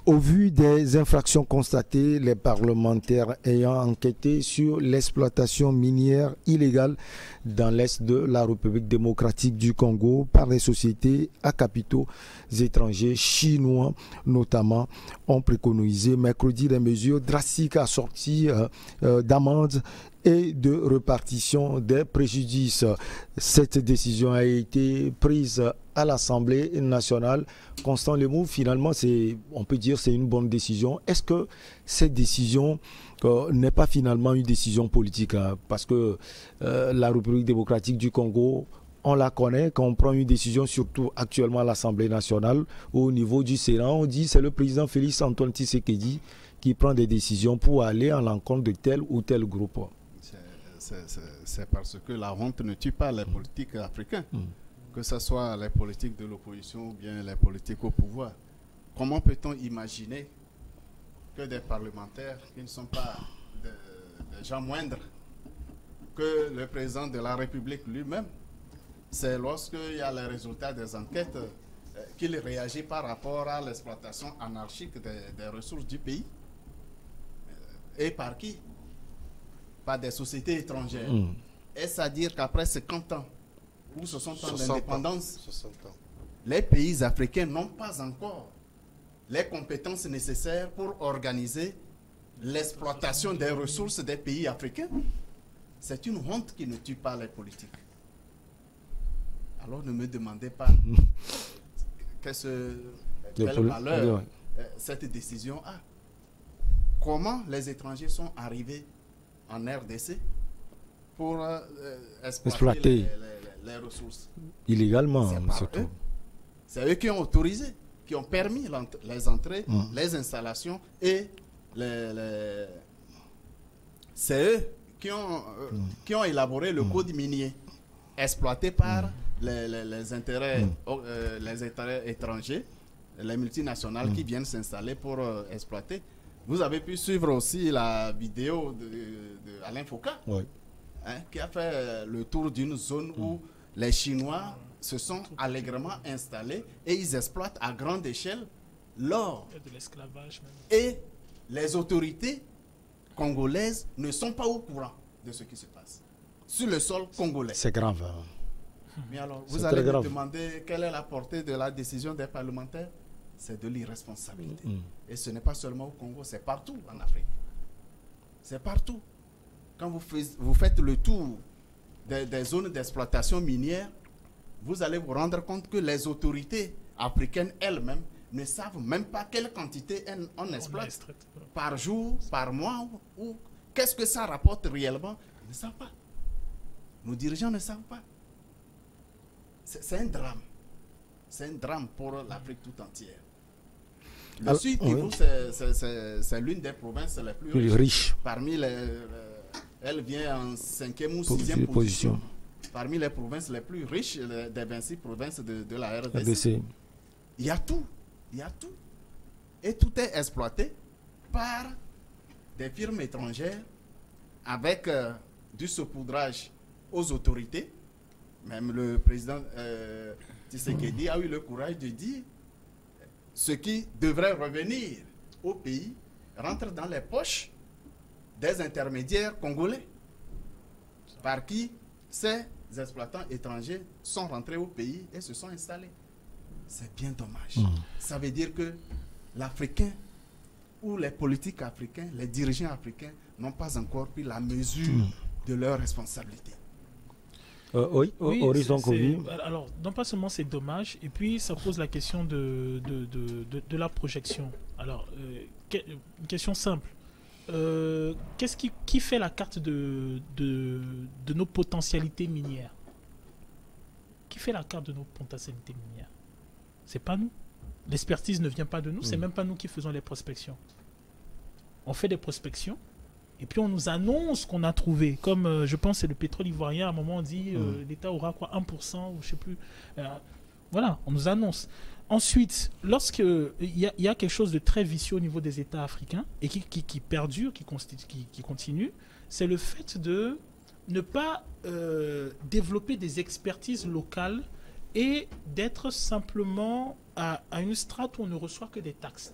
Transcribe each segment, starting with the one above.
Au vu des infractions constatées, les parlementaires ayant enquêté sur l'exploitation minière illégale dans l'est de la République démocratique du Congo par des sociétés à capitaux étrangers chinois notamment, ont préconisé mercredi des mesures drastiques assorties d'amendes et de répartition des préjudices. Cette décision a été prise à l'Assemblée nationale. Constant Lemou, finalement, on peut dire que c'est une bonne décision. Est-ce que cette décision n'est pas finalement une décision politique, hein? Parce que la République démocratique du Congo, on la connaît, quand on prend une décision, surtout actuellement à l'Assemblée nationale, au niveau du Sénat, on dit que c'est le président Félix Antoine Tshisekedi qui prend des décisions pour aller à l'encontre de tel ou tel groupe. C'est parce que la honte ne tue pas les politiques africains, que ce soit les politiques de l'opposition ou bien les politiques au pouvoir. Comment peut-on imaginer que des parlementaires qui ne sont pas des gens moindres que le président de la République lui-même, c'est lorsqu'il y a les résultats des enquêtes qu'il réagit par rapport à l'exploitation anarchique des ressources du pays. Et par qui? Par des sociétés étrangères. Est-ce à dire qu'après 50 ans ou 60 ans d'indépendance, les pays africains n'ont pas encore les compétences nécessaires pour organiser l'exploitation des ressources des pays africains? C'est une honte qui ne tue pas les politiques. Alors ne me demandez pas quel malheur cette décision a. Comment les étrangers sont arrivés en RDC pour exploiter les ressources illégalement, surtout. C'est eux qui ont autorisé, qui ont permis les entrées, les installations et c'est eux qui ont élaboré le code minier exploité par les intérêts étrangers, les multinationales qui viennent s'installer pour exploiter. Vous avez pu suivre aussi la vidéo d'Alain Foucault, qui a fait le tour d'une zone où les Chinois se sont allègrement installés et ils exploitent à grande échelle l'or. De l'esclavage même. Et les autorités congolaises ne sont pas au courant de ce qui se passe sur le sol congolais. C'est grave. Mais alors, vous allez me demander quelle est la portée de la décision des parlementaires? C'est de l'irresponsabilité. Et ce n'est pas seulement au Congo, c'est partout en Afrique. C'est partout. Quand vous faites le tour des zones d'exploitation minière, vous allez vous rendre compte que les autorités africaines elles-mêmes ne savent même pas quelle quantité on exploite par jour, par mois, ou qu'est-ce que ça rapporte réellement. Ils ne savent pas. Nos dirigeants ne savent pas. C'est un drame. C'est un drame pour l'Afrique tout entière. Le Sud Kivu, c'est l'une des provinces les plus riches. Parmi elle vient en 5e ou 6e position. Parmi les provinces les plus riches des 26 provinces de la RDC. Il y a tout. Il y a tout. Et tout est exploité par des firmes étrangères avec du saupoudrage aux autorités. Même le président Tshisekedi a eu le courage de dire ce qui devrait revenir au pays rentre dans les poches des intermédiaires congolais par qui ces exploitants étrangers sont rentrés au pays et se sont installés. C'est bien dommage. Ça veut dire que l'Africain ou les politiques africains, les dirigeants africains n'ont pas encore pris la mesure de leurs responsabilités. Oui, Horizon Covid. Alors, non pas seulement c'est dommage, et puis ça pose la question de la projection. Alors, une question simple. Qu'est-ce qui fait la carte de nos potentialités minières? Qui fait la carte de nos potentialités minières? C'est pas nous. L'expertise ne vient pas de nous, c'est même pas nous qui faisons les prospections. On fait des prospections, et puis on nous annonce qu'on a trouvé. Comme je pense c'est le pétrole ivoirien, à un moment on dit l'État aura quoi, 1% ou je sais plus. Voilà, on nous annonce. Ensuite, lorsqu'il y a quelque chose de très vicieux au niveau des États africains et qui perdure, qui continue, c'est le fait de ne pas développer des expertises locales et d'être simplement à une strate où on ne reçoit que des taxes.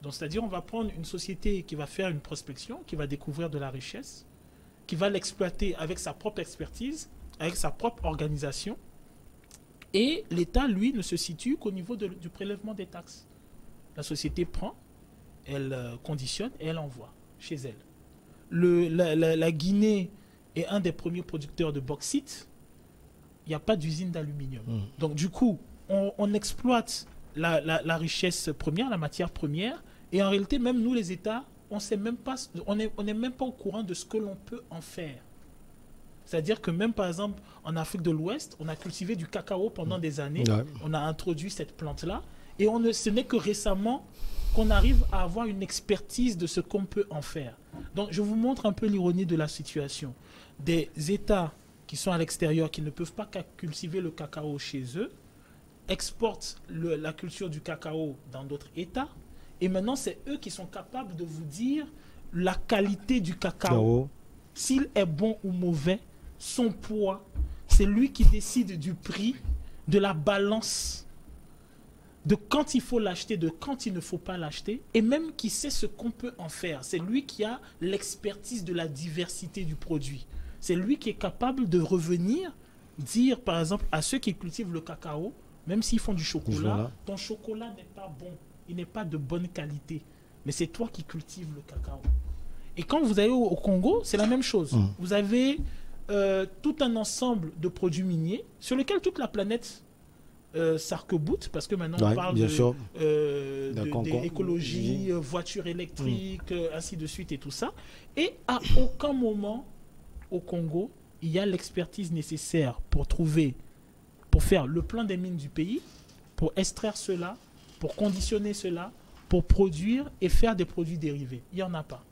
Donc, c'est-à-dire, on va prendre une société qui va faire une prospection, qui va découvrir de la richesse, qui va l'exploiter avec sa propre expertise, avec sa propre organisation. Et l'État, lui, ne se situe qu'au niveau du prélèvement des taxes. La société prend, elle conditionne et elle envoie chez elle. La Guinée est un des premiers producteurs de bauxite. Il n'y a pas d'usine d'aluminium. Donc, du coup, on exploite la richesse première, la matière première. Et en réalité, même nous, les États, on n'est même pas au courant de ce que l'on peut en faire. C'est-à-dire que même, par exemple, en Afrique de l'Ouest, on a cultivé du cacao pendant des années. Ouais. On a introduit cette plante-là. Et ce n'est que récemment qu'on arrive à avoir une expertise de ce qu'on peut en faire. Donc, je vous montre un peu l'ironie de la situation. Des États qui sont à l'extérieur, qui ne peuvent pas cultiver le cacao chez eux, exportent la culture du cacao dans d'autres États. Et maintenant, c'est eux qui sont capables de vous dire la qualité du cacao. S'il est bon ou mauvais, son poids, c'est lui qui décide du prix, de la balance, de quand il faut l'acheter, de quand il ne faut pas l'acheter, et même qui sait ce qu'on peut en faire. C'est lui qui a l'expertise de la diversité du produit. C'est lui qui est capable de revenir, dire par exemple à ceux qui cultivent le cacao, même s'ils font du chocolat, ton chocolat n'est pas bon, il n'est pas de bonne qualité, mais c'est toi qui cultives le cacao. Et quand vous allez au Congo, c'est la même chose. Vous avez tout un ensemble de produits miniers sur lesquels toute la planète s'arc-boute, parce que maintenant on parle d'écologie, voitures électriques, ainsi de suite et tout ça. Et à aucun moment au Congo, il y a l'expertise nécessaire pour faire le plan des mines du pays, pour extraire cela, pour conditionner cela, pour produire et faire des produits dérivés. Il n'y en a pas.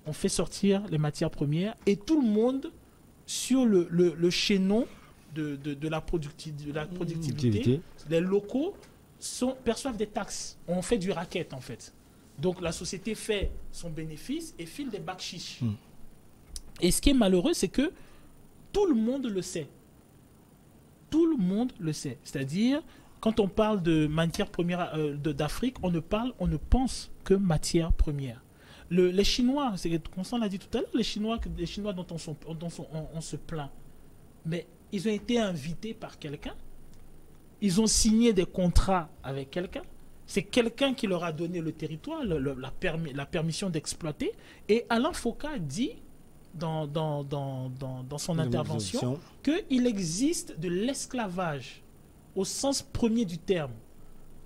On fait sortir les matières premières et tout le monde sur le chaînon de la productivité, les locaux perçoivent des taxes. On fait du racket en fait. Donc la société fait son bénéfice et file des bacs chiches. Et ce qui est malheureux, c'est que tout le monde le sait. Tout le monde le sait. C'est-à-dire, quand on parle de matières premières d'Afrique, on ne pense que matières premières. Les Chinois, Constant l'a dit tout à l'heure, les Chinois dont on se plaint, mais ils ont été invités par quelqu'un, ils ont signé des contrats avec quelqu'un, c'est quelqu'un qui leur a donné le territoire, la permission d'exploiter, et Alain Foka dit dans son intervention qu'il existe de l'esclavage au sens premier du terme,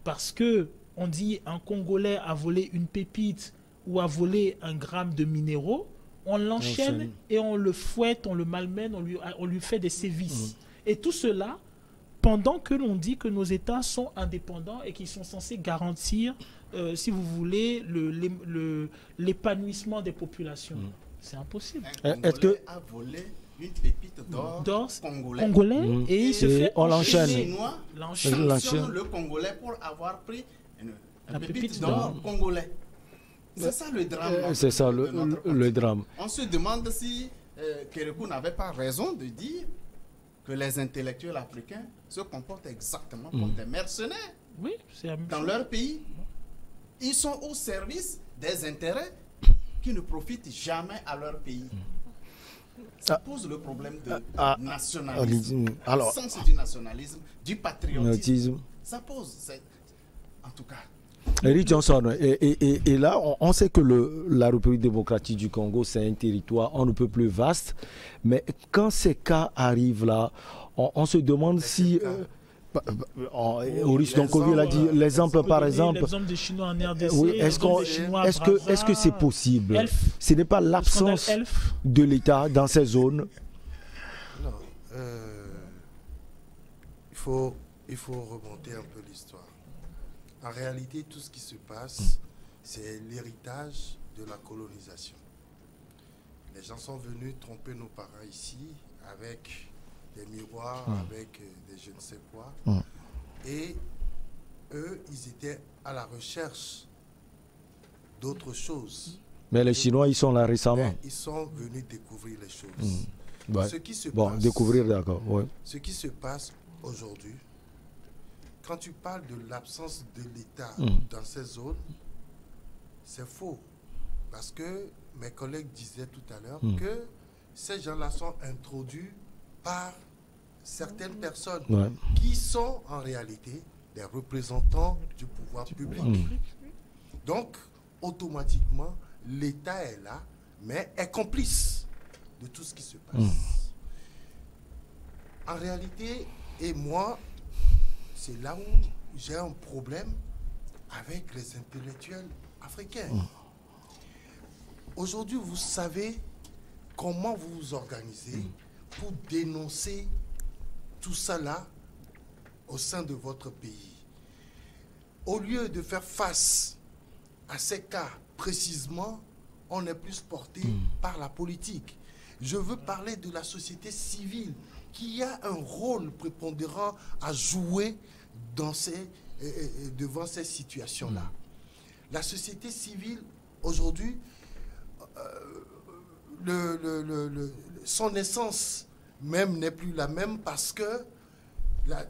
parce que on dit un Congolais a volé une pépite ou a volé un gramme de minéraux, on l'enchaîne et on le fouette, on le malmène, on lui fait des sévices. Et tout cela, pendant que l'on dit que nos États sont indépendants et qu'ils sont censés garantir, si vous voulez, l'épanouissement des populations. C'est impossible. Est-ce que a volé une pépite d'or congolais et il se fait on l'enchaîne. L'enchaîne le Congolais pour avoir pris une pépite d'or congolais. C'est ça le drame. C'est ça le drame. On se demande si Kérékou n'avait pas raison de dire que les intellectuels africains se comportent exactement comme des mercenaires. Oui, dans leur pays. Ils sont au service des intérêts qui ne profitent jamais à leur pays. Ça pose le problème de nationalisme. Alors, le sens du nationalisme, du patriotisme. Ça pose, en tout cas. Eric Johnson, et là, on sait que la République démocratique du Congo, c'est un territoire, on ne peut plus vaste, mais quand ces cas arrivent là, on se demande si... Maurice Donkovier l'a dit, l'exemple par exemple. L'exemple des Chinois en RDC. Oui, est-ce que c'est possible? Ce n'est pas l'absence de l'État dans ces zones? Non. Il faut remonter un peu l'histoire. En réalité, tout ce qui se passe, c'est l'héritage de la colonisation. Les gens sont venus tromper nos parents ici avec des miroirs, avec des je ne sais quoi. Et eux, ils étaient à la recherche d'autres choses. Mais les Chinois, ils sont là récemment. Ils sont venus découvrir les choses. Ouais. Ce qui se passe, découvrir, d'accord. Ouais. Ce qui se passe aujourd'hui, quand tu parles de l'absence de l'État dans ces zones, C'est faux. Parce que mes collègues disaient tout à l'heure que ces gens-là sont introduits par certaines personnes qui sont en réalité des représentants du pouvoir public. Donc, automatiquement, l'État est là, mais est complice de tout ce qui se passe. En réalité, et moi, c'est là où j'ai un problème avec les intellectuels africains. Aujourd'hui, vous savez comment vous vous organisez pour dénoncer tout ça là au sein de votre pays. Au lieu de faire face à ces cas précisément, on est plus porté par la politique. Je veux parler de la société civile qui a un rôle prépondérant à jouer dans devant ces situations-là. La société civile, aujourd'hui, son essence même n'est plus la même parce que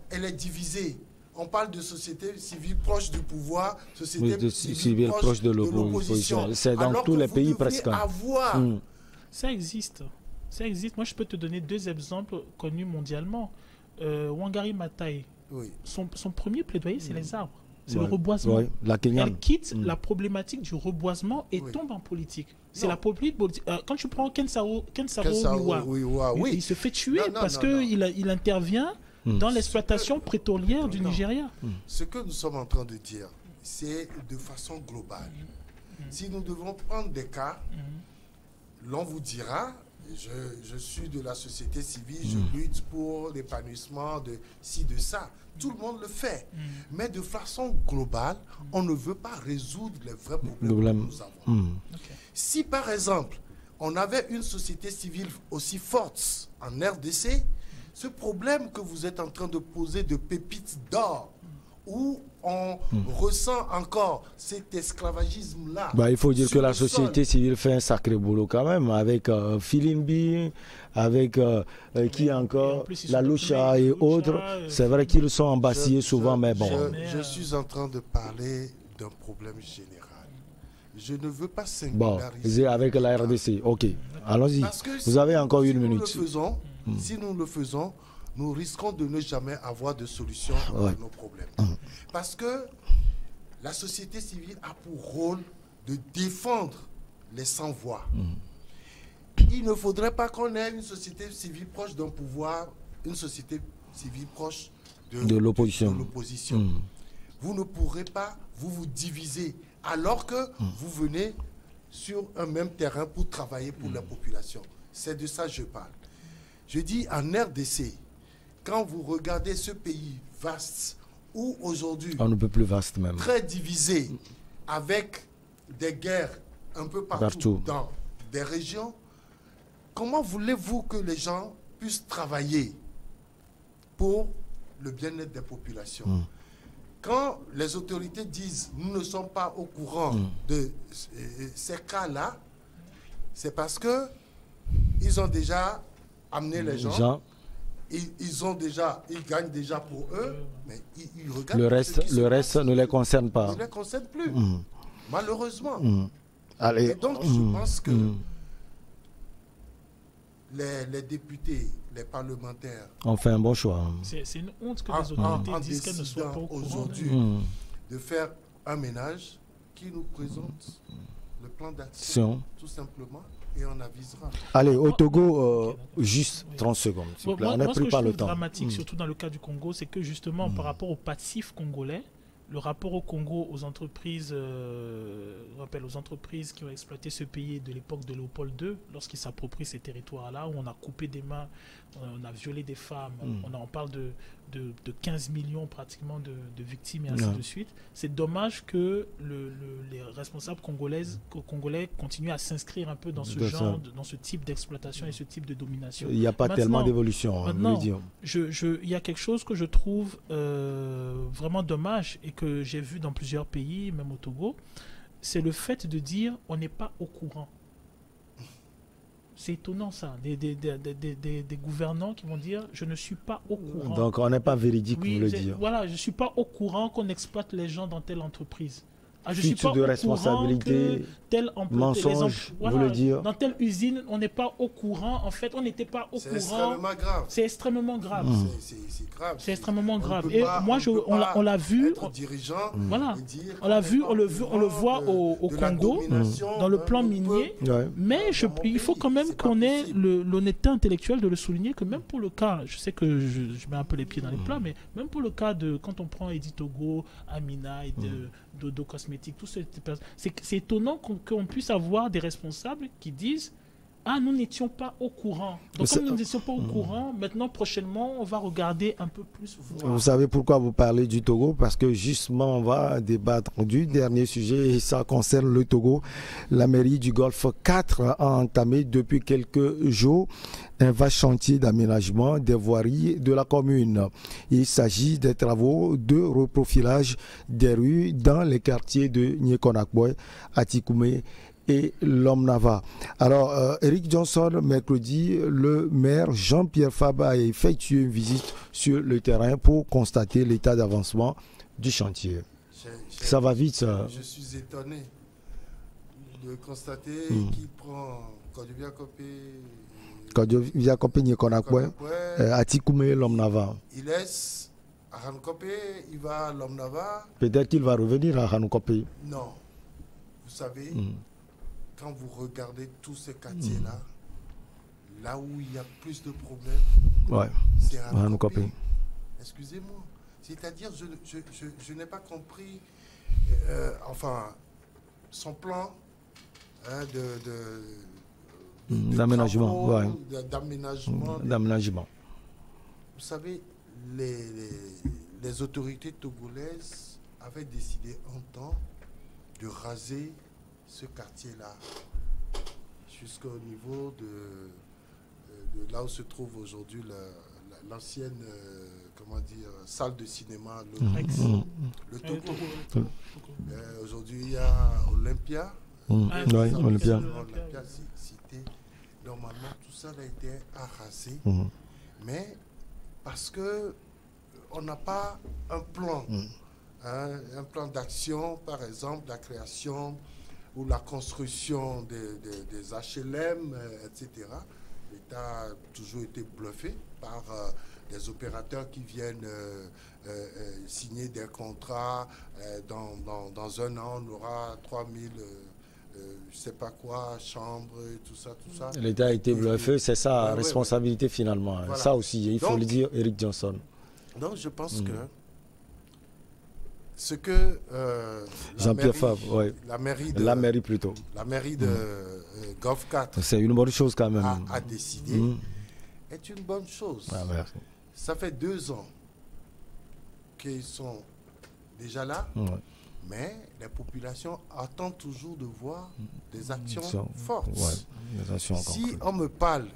elle est divisée. On parle de société civile proche du pouvoir, société civile proche de l'opposition. C'est dans tous les pays presque. Ça existe. Ça existe. Moi, je peux te donner 2 exemples connus mondialement. Wangari Maathai, son premier plaidoyer, c'est les arbres. C'est le reboisement. Elle quitte la problématique du reboisement et tombe en politique. C'est la politique. Quand tu prends Kensaro Wiwa, il se fait tuer parce qu'il intervient dans l'exploitation pétrolière du Nigeria. Ce que nous sommes en train de dire, c'est de façon globale. Si nous devons prendre des cas, l'on vous dira, je suis de la société civile, je lutte pour l'épanouissement de ci, de ça. Tout le monde le fait. Mais de façon globale, on ne veut pas résoudre les vrais problèmes que nous avons. Si par exemple, on avait une société civile aussi forte en RDC, ce problème que vous êtes en train de poser de pépites d'or, où on ressent encore cet esclavagisme-là. Il faut dire que la société civile fait un sacré boulot quand même, avec Filimbi, avec qui encore, la Lucha et autres. C'est vrai qu'ils sont embasillés souvent, mais bon. Je suis en train de parler d'un problème général. Je ne veux pas singulariser. Avec la RDC, ok. Allons-y. Vous avez encore une minute. Si nous le faisons, nous risquons de ne jamais avoir de solution à nos problèmes. Parce que la société civile a pour rôle de défendre les sans-voix. Il ne faudrait pas qu'on ait une société civile proche d'un pouvoir, une société civile proche de l'opposition. Vous ne pourrez pas vous diviser alors que vous venez sur un même terrain pour travailler pour la population. C'est de ça que je parle. Je dis en RDC, quand vous regardez ce pays vaste, où aujourd'hui, on ne peut plus vaste même, très divisé, avec des guerres un peu partout dans des régions, comment voulez-vous que les gens puissent travailler pour le bien-être des populations? Quand les autorités disent « nous ne sommes pas au courant de ces cas-là », c'est parce qu'ils ont déjà amené les gens. Ils gagnent déjà pour eux, mais ils regardent. Le reste ne les concerne pas. Ne les concerne plus, malheureusement. Allez. Et donc, je pense que les députés, les parlementaires ont fait un bon choix. C'est une honte que les autorités disent qu'elles ne soient pas au courant aujourd'hui de faire un ménage qui nous présente le plan d'action, tout simplement. Et on avisera. Allez, au Togo, juste 30 secondes. S'il vous plaît. On n'a pris pas le temps. Ce qui est dramatique, surtout dans le cas du Congo, c'est que justement, par rapport au passif congolais, le rapport au Congo, aux entreprises, aux entreprises qui ont exploité ce pays de l'époque de Léopold II, lorsqu'ils s'approprient ces territoires-là, où on a coupé des mains, on a violé des femmes, on en parle de 15 millions pratiquement de victimes et ainsi de suite. C'est dommage que les responsables congolais continuent à s'inscrire un peu dans ce genre, dans ce type d'exploitation et ce type de domination. Il n'y a pas tellement d'évolution. Il y a quelque chose que je trouve vraiment dommage et que j'ai vu dans plusieurs pays, même au Togo, c'est le fait de dire on n'est pas au courant. C'est étonnant ça, des gouvernants qui vont dire je ne suis pas au courant. Donc on n'est pas véridique, vous le dire. Voilà, je ne suis pas au courant qu'on exploite les gens dans telle entreprise. je suis pas de responsabilité, mensonge, voilà, vous le dire. Dans telle usine, on n'est pas au courant. En fait, on n'était pas au courant. C'est extrêmement grave. C'est extrêmement grave. C'est grave. C'est extrêmement grave. Et moi, on l'a vu. Dirigeant. Voilà. On l'a vu, on le voit au Congo, dans le plan minier. Mais il faut quand même qu'on ait l'honnêteté intellectuelle de le souligner que même pour le cas, je sais que je mets un peu les pieds dans les plats, mais même pour le cas de quand on prend Edith Togo, Amina et Dodo Cosmétiques, tout c'est étonnant qu'on puisse avoir des responsables qui disent nous n'étions pas au courant. Donc comme nous n'étions pas au courant, maintenant prochainement on va regarder un peu plus. Vous savez pourquoi vous parlez du Togo? Parce que justement on va débattre du dernier sujet et ça concerne le Togo. La mairie du Golfe 4 a entamé depuis quelques jours un vaste chantier d'aménagement des voiries de la commune. Il s'agit des travaux de reprofilage des rues dans les quartiers de Nyekonakboy, Atikoumé et Lomnava. Alors, Eric Johnson, mercredi, le maire Jean-Pierre Fabre a effectué une visite sur le terrain pour constater l'état d'avancement du chantier. Ça va vite, ça. Je suis étonné de constater qu'il prend Kodjoviakopé Nyekonakboy, Atikoumé, Lomnava. Il laisse à Hanukopé, il va à Lomnava. Peut-être qu'il va revenir à Hanukopé. Non. Vous savez, quand vous regardez tous ces quartiers-là, là où il y a plus de problèmes, c'est à Hanukopé. Excusez-moi. C'est-à-dire, je n'ai pas compris, son plan d'aménagement. D'aménagement. Vous savez, les autorités togolaises avaient décidé un temps de raser ce quartier-là jusqu'au niveau de là où se trouve aujourd'hui l'ancienne salle de cinéma, le Togo. Aujourd'hui, il y a Olympia. Olympia cité. Normalement, tout ça a été arrasé, mais parce que on n'a pas un plan, un plan d'action, par exemple, la création ou la construction des HLM, etc. L'État a toujours été bluffé par des opérateurs qui viennent signer des contrats. Dans un an, on aura 3000, je ne sais pas quoi, chambres, tout ça. L'État a été bluffé, c'est sa responsabilité finalement. Voilà. Ça aussi, il faut le dire, Eric Johnson. Donc je pense que ce que Jean-Pierre Fabre, la mairie de Golfe 4, c'est une bonne chose quand même, a décidé, est une bonne chose. Ça fait 2 ans qu'ils sont déjà là, mais les populations attendent toujours de voir des actions fortes. Si on me parle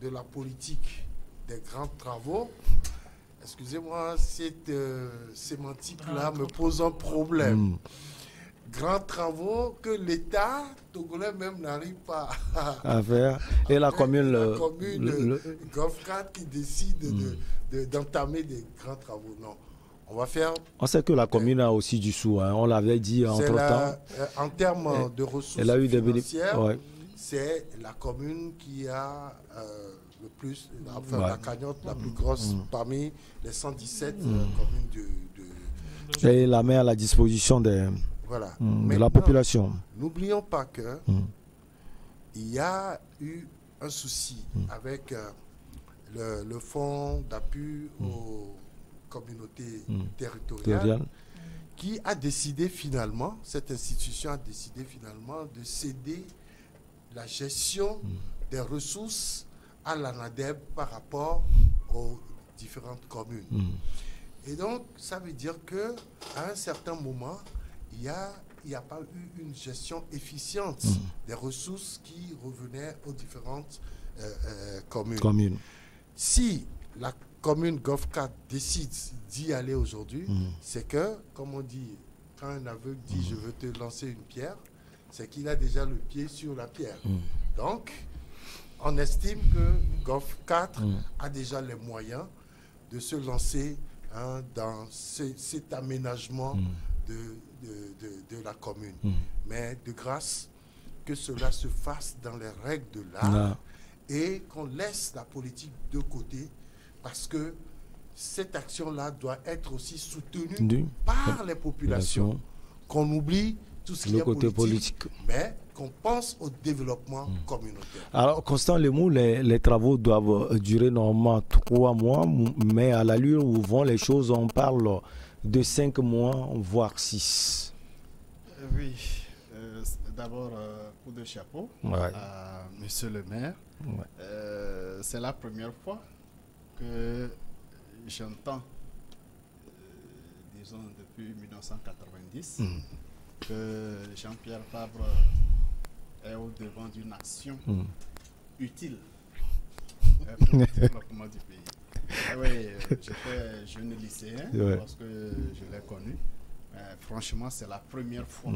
de la politique des grands travaux, excusez-moi, cette sémantique-là me pose un problème. Grands travaux que l'État togolais même n'arrive pas à faire. Et la commune, Golfe 4 qui décide d'entamer des grands travaux. Non. On sait que la commune a aussi du sou, on l'avait dit entre-temps. En termes de ressources financières, c'est la commune qui a le plus, la cagnotte la plus grosse parmi les 117 communes et la met à la disposition de la population. N'oublions pas que il y a eu un souci avec le fonds d'appui aux communautés territoriales qui a décidé finalement, cette institution a décidé finalement de céder la gestion des ressources à l'ANADEB par rapport aux différentes communes. Et donc, ça veut dire qu'à un certain moment, il n'y a pas eu une gestion efficiente des ressources qui revenaient aux différentes communes. Si la commune Golfe 4 décide d'y aller aujourd'hui, c'est que, comme on dit, quand un aveugle dit « je veux te lancer une pierre », c'est qu'il a déjà le pied sur la pierre. Donc, on estime que Golfe 4 a déjà les moyens de se lancer dans cet aménagement de la commune. Mais de grâce, que cela se fasse dans les règles de l'art et qu'on laisse la politique de côté, parce que cette action-là doit être aussi soutenue par les populations, qu'on oublie tout ce qui est politique, mais qu'on pense au développement communautaire. Alors, Constant Lemou, les travaux doivent durer normalement 3 mois, mais à l'allure où vont les choses, on parle de 5 mois, voire 6. Oui, d'abord, coup de chapeau à monsieur le maire. C'est la première fois que j'entends, disons depuis 1990, que Jean-Pierre Fabre est au devant d'une action utile pour le développement du pays. Oui, j'étais jeune lycéen lorsque je l'ai connu. Franchement, c'est la première fois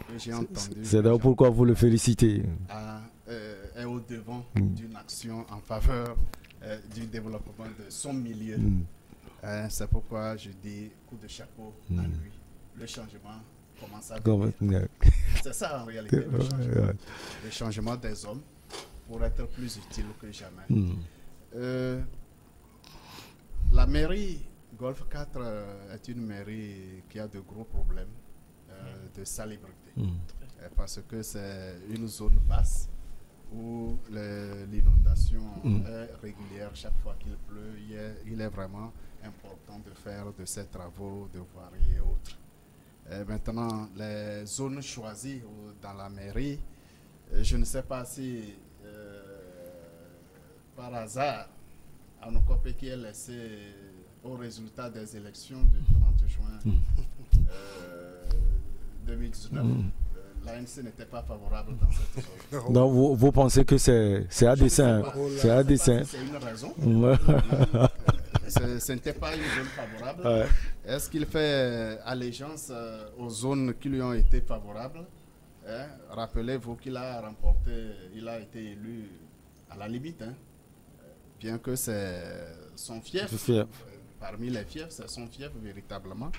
que j'ai entendu. C'est d'ailleurs pourquoi vous le félicitez. Est au devant d'une action en faveur du développement de son milieu. C'est pourquoi je dis coup de chapeau à lui. Le changement commence à venir. C'est ça en réalité, le changement des hommes pour être plus utile que jamais. La mairie Golfe 4 est une mairie qui a de gros problèmes de salubrité. Parce que c'est une zone basse où l'inondation est régulière chaque fois qu'il pleut. Il est vraiment important de faire de ces travaux de voirie et autres. Maintenant, les zones choisies dans la mairie, je ne sais pas si par hasard, Anokopé qui est laissé au résultat des élections du 30 juin 2019, l'ANC n'était pas favorable dans cette zone. Donc vous pensez que c'est à dessein? C'est à dessein. C'est une raison. Ce n'était pas une zone favorable. Est-ce qu'il fait allégeance aux zones qui lui ont été favorables? Rappelez-vous qu'il a remporté, il a été élu à la limite. Bien que c'est son fief, parmi les fiefs, c'est son fief véritablement.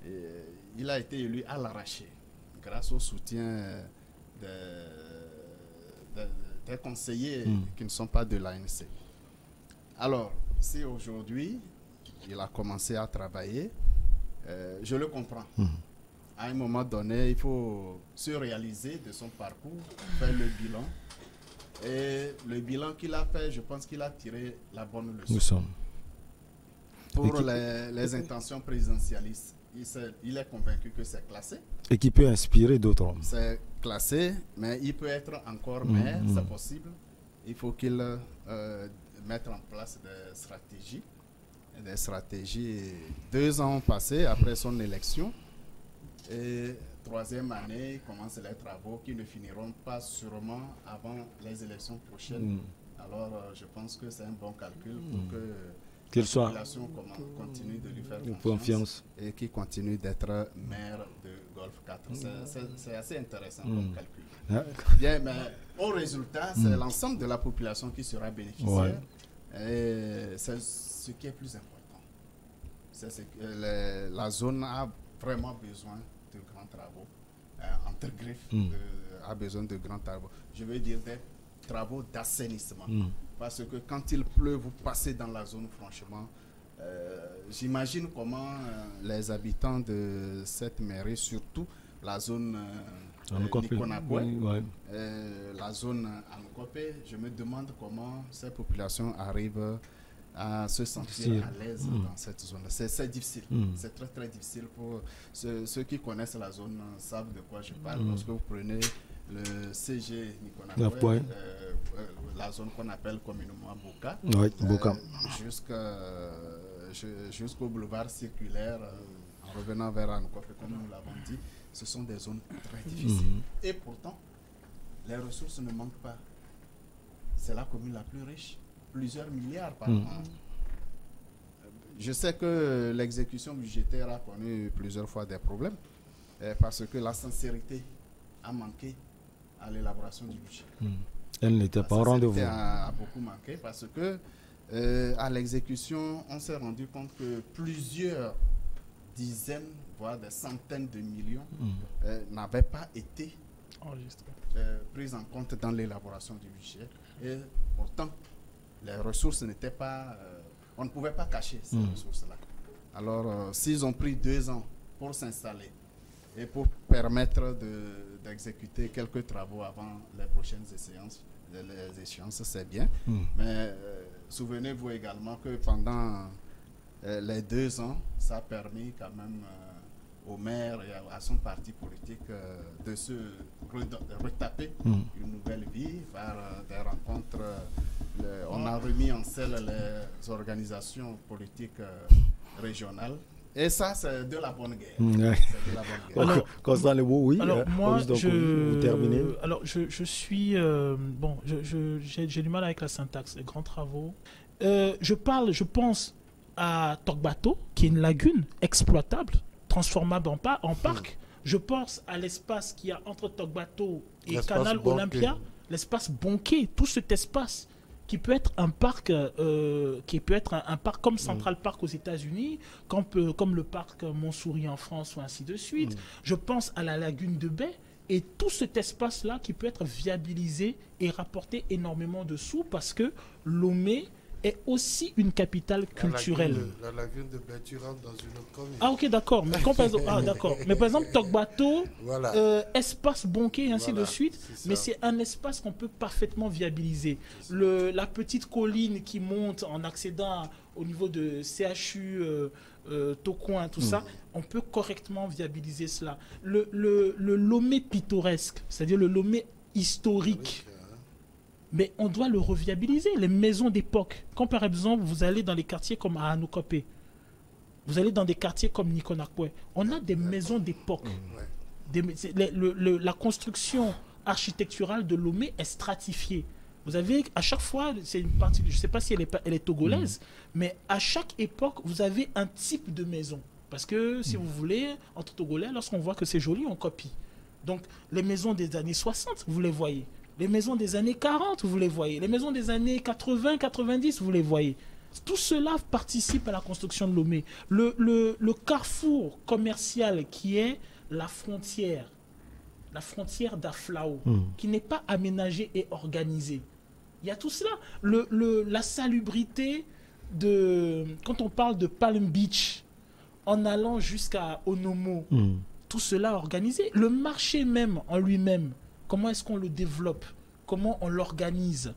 Et il a été élu à l'arraché, grâce au soutien des conseillers qui ne sont pas de l'ANC. Alors, si aujourd'hui, il a commencé à travailler, je le comprends. À un moment donné, il faut se réaliser de son parcours, faire le bilan. Et le bilan qu'il a fait, je pense qu'il a tiré la bonne leçon. Pour les intentions présidentialistes, il est convaincu que c'est classé. Et qui peut inspirer d'autres hommes. C'est classé, mais il peut être encore maire, c'est possible. Il faut qu'il mette en place des stratégies. Des stratégies. 2 ans ont passé après son élection. Et 3e année, il commence les travaux qui ne finiront pas sûrement avant les élections prochaines. Alors, je pense que c'est un bon calcul pour que la population continue de lui faire confiance et qu'il continue d'être maire de Golfe 4. C'est assez intéressant comme calcul. Bien, mais au résultat, c'est l'ensemble de la population qui sera bénéficiaire. Et c'est ce qui est plus important. La zone a vraiment besoin de grands travaux. Entre griffes, a besoin de grands travaux. Je veux dire des travaux d'assainissement. Parce que quand il pleut, vous passez dans la zone, franchement. J'imagine comment les habitants de cette mairie, surtout la zone Nikonakwe, la zone Anokopé, je me demande comment ces populations arrivent à se sentir à l'aise dans cette zone. C'est difficile. C'est très très difficile pour ceux qui connaissent la zone, savent de quoi je parle. Lorsque vous prenez le CG Nikonakwe, la zone qu'on appelle communément Boka, jusqu'au boulevard circulaire, en revenant vers Anokopé, comme nous l'avons dit, ce sont des zones très difficiles. Et pourtant, les ressources ne manquent pas. C'est la commune la plus riche. Plusieurs milliards par an. Je sais que l'exécution budgétaire a connu plusieurs fois des problèmes parce que la sincérité a manqué à l'élaboration du budget. Elle n'était pas au rendez-vous. A beaucoup manqué parce que à l'exécution, on s'est rendu compte que plusieurs dizaines voire des centaines de millions, n'avaient pas été prises en compte dans l'élaboration du budget. Et pourtant, les ressources n'étaient pas... on ne pouvait pas cacher ces ressources-là. Alors, s'ils ont pris 2 ans pour s'installer et pour permettre d'exécuter quelques travaux avant les prochaines échéances, c'est bien. Mais souvenez-vous également que pendant les 2 ans, ça a permis quand même au maire et à son parti politique de se retaper une nouvelle vie, faire des rencontres. On a remis en selle les organisations politiques régionales. Et ça, c'est de la bonne guerre. C'est de la bonne guerre. Alors, Constant Lebot, oui. Alors, moi, vous terminez. Alors, je suis... bon, j'ai du mal avec la syntaxe, les grands travaux. Je pense à Tokbato, qui est une lagune exploitable, transformable en parc. Je pense à l'espace qu'il y a entre Tokbato et Canal Olympia, l'espace Bonquet, tout cet espace qui peut être un parc, comme Central Park aux États-Unis, comme le parc Montsouris en France ou ainsi de suite. Je pense à la lagune de Baie et tout cet espace-là qui peut être viabilisé et rapporter énormément de sous parce que Lomé est aussi une capitale culturelle. La lagune de Baie, tu rentres dans une autre commune. Ah ok, d'accord. Mais par exemple, Tokbato, espace Bonquet et ainsi de suite, mais c'est un espace qu'on peut parfaitement viabiliser. La petite colline qui monte en accédant au niveau de CHU, Tocoin, tout ça, on peut correctement viabiliser cela. Le Lomé pittoresque, c'est-à-dire le Lomé historique, mais on doit le reviabiliser. Les maisons d'époque. Quand par exemple, vous allez dans les quartiers comme Ahanoukopé, vous allez dans des quartiers comme Nikonakwe, on a des maisons d'époque. La construction architecturale de Lomé est stratifiée. Vous avez, à chaque fois, c'est une partie, je ne sais pas si elle est togolaise, mais à chaque époque, vous avez un type de maison. Parce que, si vous voulez, entre Togolais, lorsqu'on voit que c'est joli, on copie. Donc, les maisons des années 60, vous les voyez. Les maisons des années 40, vous les voyez. Les maisons des années 80, 90, vous les voyez. Tout cela participe à la construction de Lomé. Le carrefour commercial qui est la frontière d'Aflao, qui n'est pas aménagée et organisée. Il y a tout cela. La salubrité quand on parle de Palm Beach, en allant jusqu'à Onomo, tout cela organisé. Le marché même en lui-même, comment est-ce qu'on le développe? Comment on l'organise?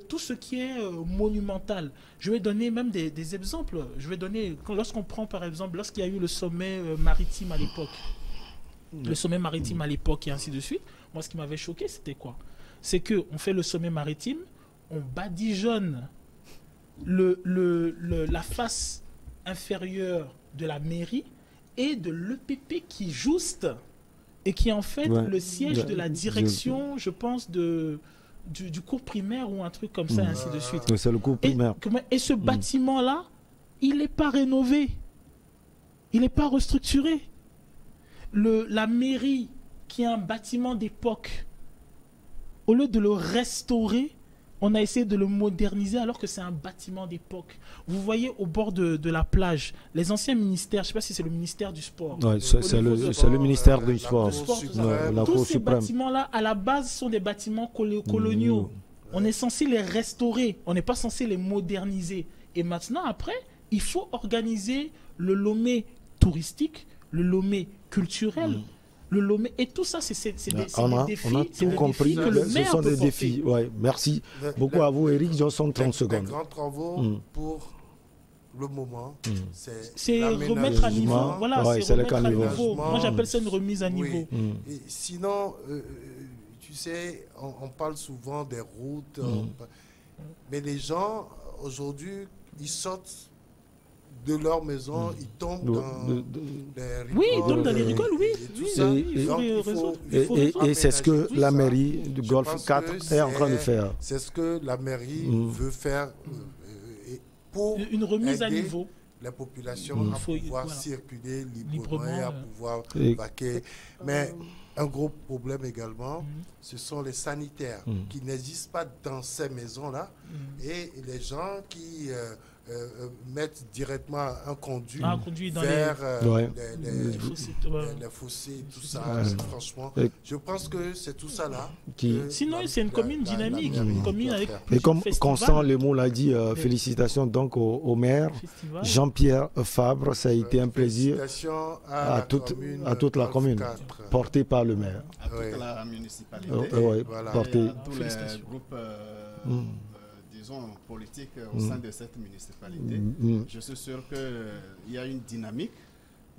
Tout ce qui est monumental. Je vais donner même des exemples. Lorsqu'on prend par exemple, lorsqu'il y a eu le sommet maritime à l'époque, et ainsi de suite, moi ce qui m'avait choqué, c'était quoi? C'est qu'on fait le sommet maritime, on badigeonne la face inférieure de la mairie et de l'EPP qui juste et qui est en fait le siège de la direction, je pense, du cours primaire ou un truc comme ça, ainsi de suite. C'est le cours primaire. Et ce bâtiment-là, il n'est pas rénové. Il n'est pas restructuré. La mairie, qui est un bâtiment d'époque, au lieu de le restaurer, on a essayé de le moderniser alors que c'est un bâtiment d'époque. Vous voyez au bord de la plage, les anciens ministères, je ne sais pas si c'est le ministère du sport. Oui, c'est le ministère du sport. Tous ces bâtiments-là, à la base, sont des bâtiments coloniaux. On est censé les restaurer, on n'est pas censé les moderniser. Et maintenant, après, il faut organiser le Lomé touristique, le Lomé culturel, le Lomé, et tout ça, c'est des défis. On a tout compris. Ce sont des défis. Ouais, merci beaucoup à vous, Eric Johnson, 30 secondes. Les grands travaux pour le moment, c'est remettre à niveau. Voilà, c'est remettre à niveau. Moi, j'appelle ça une remise à niveau. Et sinon, tu sais, on parle souvent des routes, mais les gens, aujourd'hui, ils sortent de leur maison, ils tombent dans les rigoles. Oui, ils tombent dans les rigoles, oui. Et c'est ce que la mairie du Golfe 4 est en train de faire. C'est ce que la mairie veut faire pour une remise à niveau. La population à pouvoir circuler librement et à pouvoir vaquer. Mais un gros problème également, ce sont les sanitaires qui n'existent pas dans ces maisons-là. Et les gens qui mettre directement un conduit, dans vers les fossés, tout ça. Franchement, je pense que c'est tout ça là. Sinon, c'est une commune dynamique, une commune avec et comme Constant Lemou l'a dit, félicitations donc au maire Jean-Pierre Fabre. Ça a été un plaisir à toute la commune, portée par le maire. À toute la municipalité. Portée. À tous les groupes disons, politiques au sein de cette municipalité. Je suis sûr qu'il y a une dynamique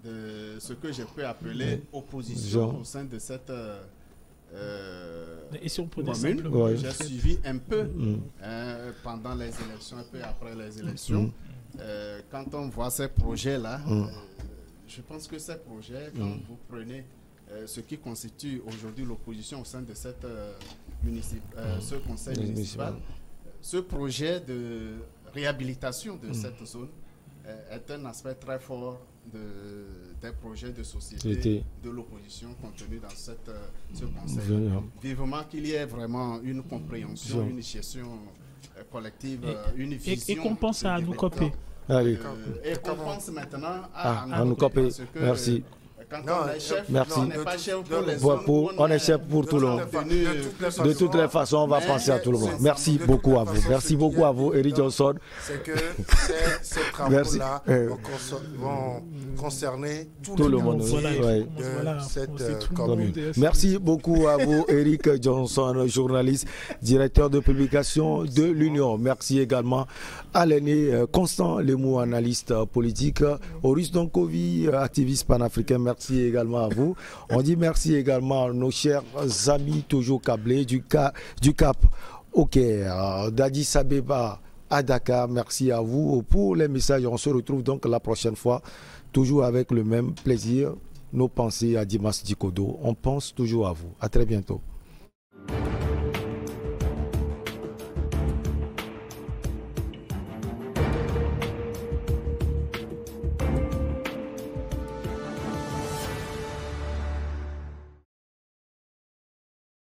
de ce que je peux appeler opposition au sein de cette et si on commune. J'ai suivi un peu pendant les élections, un peu après les élections. Quand on voit ces projets-là, je pense que ces projets, quand vous prenez ce qui constitue aujourd'hui l'opposition au sein de cette ce conseil municipal, ce projet de réhabilitation de cette zone est un aspect très fort des projets de société de l'opposition contenus dans ce conseil. Vivement qu'il y ait vraiment une compréhension, une gestion collective, une vision. Et qu'on pense à nous copier. Allez. Et qu'on pense maintenant à nous copier. Merci. Quand on est chef, merci. On n'est pas chef pour les autres. On est chef pour tout le monde. De toutes les façons, on va penser à tout le monde. Merci beaucoup à vous. Merci beaucoup à vous, Eric Johnson. C'est que ces travaux-là vont concerner tout le monde de cette commune. Merci beaucoup à vous, Eric Johnson, journaliste, directeur de publication de l'Union. Merci également à l'aîné Constant Lemou, analyste politique, Horus Donkovi, activiste panafricain. Merci également à vous. On dit merci également à nos chers amis toujours câblés du Cap au Caire, d'Addis Abeba à Dakar. Merci à vous pour les messages. On se retrouve donc la prochaine fois, toujours avec le même plaisir. Nos pensées à Dimas Dikodo. On pense toujours à vous. À très bientôt.